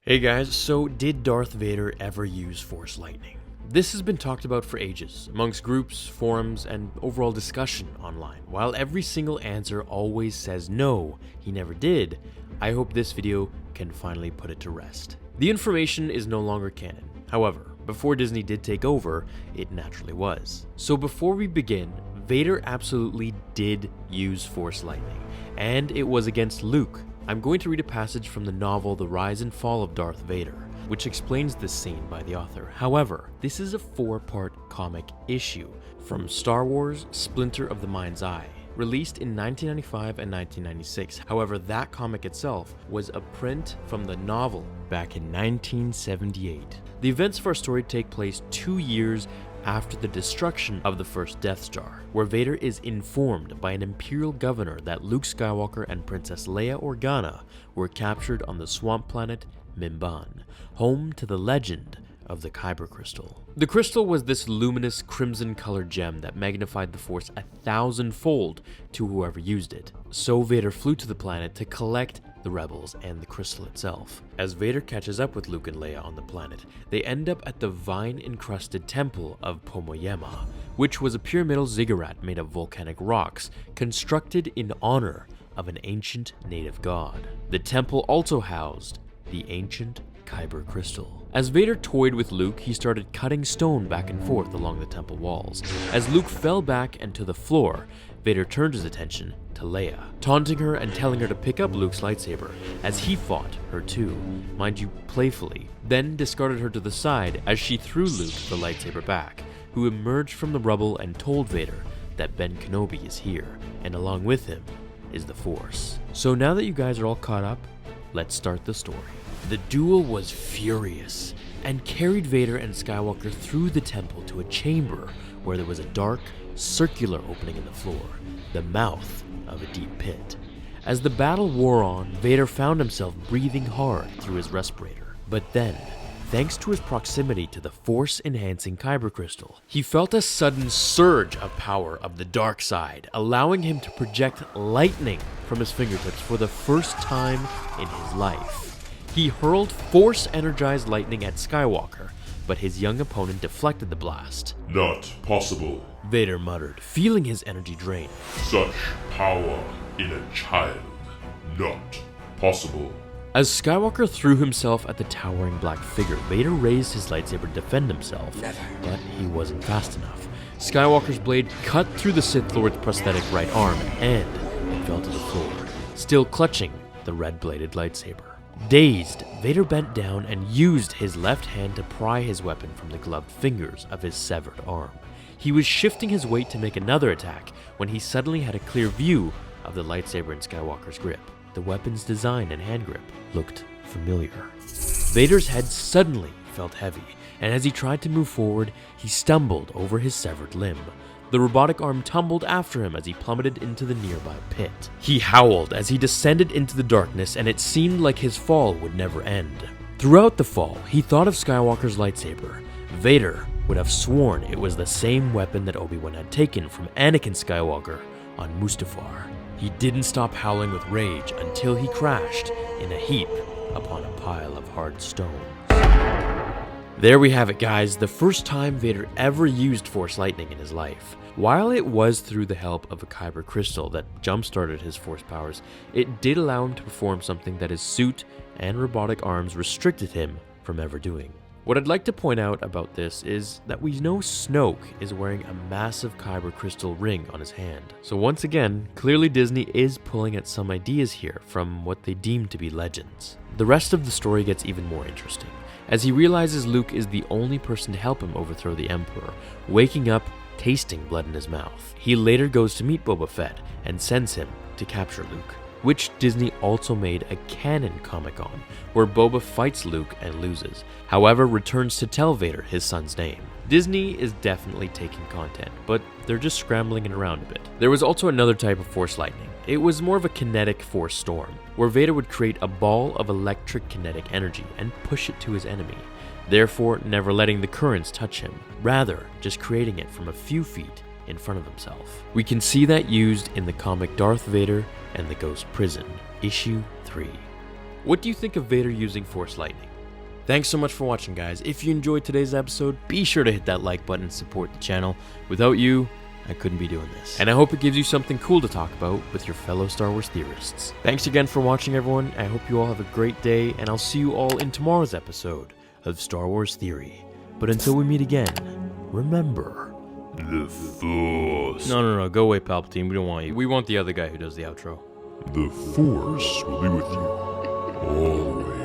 Hey guys, so did Darth Vader ever use Force Lightning? This has been talked about for ages, amongst groups, forums, and overall discussion online. While every single answer always says no, he never did, I hope this video can finally put it to rest. The information is no longer canon. However, before Disney did take over, it naturally was. So before we begin, Vader absolutely did use Force Lightning, and it was against Luke. I'm going to read a passage from the novel The Rise and Fall of Darth Vader, which explains this scene by the author. However, this is a 4-part comic issue from Star Wars Splinter of the Mind's Eye, released in 1995 and 1996. However, that comic itself was a print from the novel back in 1978. The events of our story take place 2 years after the destruction of the first Death Star, where Vader is informed by an Imperial governor that Luke Skywalker and Princess Leia Organa were captured on the swamp planet Mimban, home to the legend of the Kaiburr Crystal. The crystal was this luminous crimson-colored gem that magnified the Force 1,000-fold to whoever used it. So Vader flew to the planet to collect the rebels and the crystal itself. As Vader catches up with Luke and Leia on the planet, they end up at the vine-encrusted temple of Pomoyama, which was a pyramidal ziggurat made of volcanic rocks, constructed in honor of an ancient native god. The temple also housed the ancient Kaiburr Crystal. As Vader toyed with Luke, he started cutting stone back and forth along the temple walls. As Luke fell back and to the floor, Vader turned his attention to Leia, taunting her and telling her to pick up Luke's lightsaber, as he fought her too, mind you playfully, then discarded her to the side as she threw Luke the lightsaber back, who emerged from the rubble and told Vader that Ben Kenobi is here, and along with him is the Force. So now that you guys are all caught up, let's start the story. The duel was furious, and carried Vader and Skywalker through the temple to a chamber where there was a dark, circular opening in the floor, the mouth of a deep pit. As the battle wore on, Vader found himself breathing hard through his respirator. But then, thanks to his proximity to the Force-enhancing Kaiburr Crystal, he felt a sudden surge of power of the dark side, allowing him to project lightning from his fingertips for the first time in his life. He hurled Force-energized lightning at Skywalker, but his young opponent deflected the blast. Not possible. Vader muttered, feeling his energy drain. Such power in a child. Not possible. As Skywalker threw himself at the towering black figure, Vader raised his lightsaber to defend himself, but he wasn't fast enough. Skywalker's blade cut through the Sith Lord's prosthetic right arm, and it fell to the floor, still clutching the red-bladed lightsaber. Dazed, Vader bent down and used his left hand to pry his weapon from the gloved fingers of his severed arm. He was shifting his weight to make another attack when he suddenly had a clear view of the lightsaber in Skywalker's grip. The weapon's design and hand grip looked familiar. Vader's head suddenly felt heavy, and as he tried to move forward, he stumbled over his severed limb. The robotic arm tumbled after him as he plummeted into the nearby pit. He howled as he descended into the darkness, and it seemed like his fall would never end. Throughout the fall, he thought of Skywalker's lightsaber. Vader would have sworn it was the same weapon that Obi-Wan had taken from Anakin Skywalker on Mustafar. He didn't stop howling with rage until he crashed in a heap upon a pile of hard stones. There we have it, guys, the first time Vader ever used Force Lightning in his life. While it was through the help of a Kaiburr Crystal that jump-started his Force powers, it did allow him to perform something that his suit and robotic arms restricted him from ever doing. What I'd like to point out about this is that we know Snoke is wearing a massive Kaiburr Crystal ring on his hand. So once again, clearly Disney is pulling at some ideas here from what they deem to be legends. The rest of the story gets even more interesting, as he realizes Luke is the only person to help him overthrow the Emperor, waking up tasting blood in his mouth. He later goes to meet Boba Fett and sends him to capture Luke, which Disney also made a canon comic on, where Boba fights Luke and loses, however returns to tell Vader his son's name. Disney is definitely taking content, but they're just scrambling it around a bit. There was also another type of Force Lightning. It was more of a kinetic Force storm, where Vader would create a ball of electric kinetic energy and push it to his enemy, therefore never letting the currents touch him, rather just creating it from a few feet in front of himself. We can see that used in the comic Darth Vader and the Ghost Prison, Issue 3. What do you think of Vader using Force Lightning? Thanks so much for watching, guys. If you enjoyed today's episode, be sure to hit that like button and support the channel. Without you, I couldn't be doing this. And I hope it gives you something cool to talk about with your fellow Star Wars theorists. Thanks again for watching, everyone. I hope you all have a great day, and I'll see you all in tomorrow's episode of Star Wars Theory. But until we meet again, remember... The Force. No, go away, Palpatine. We don't want you. We want the other guy who does the outro. The Force will be with you always.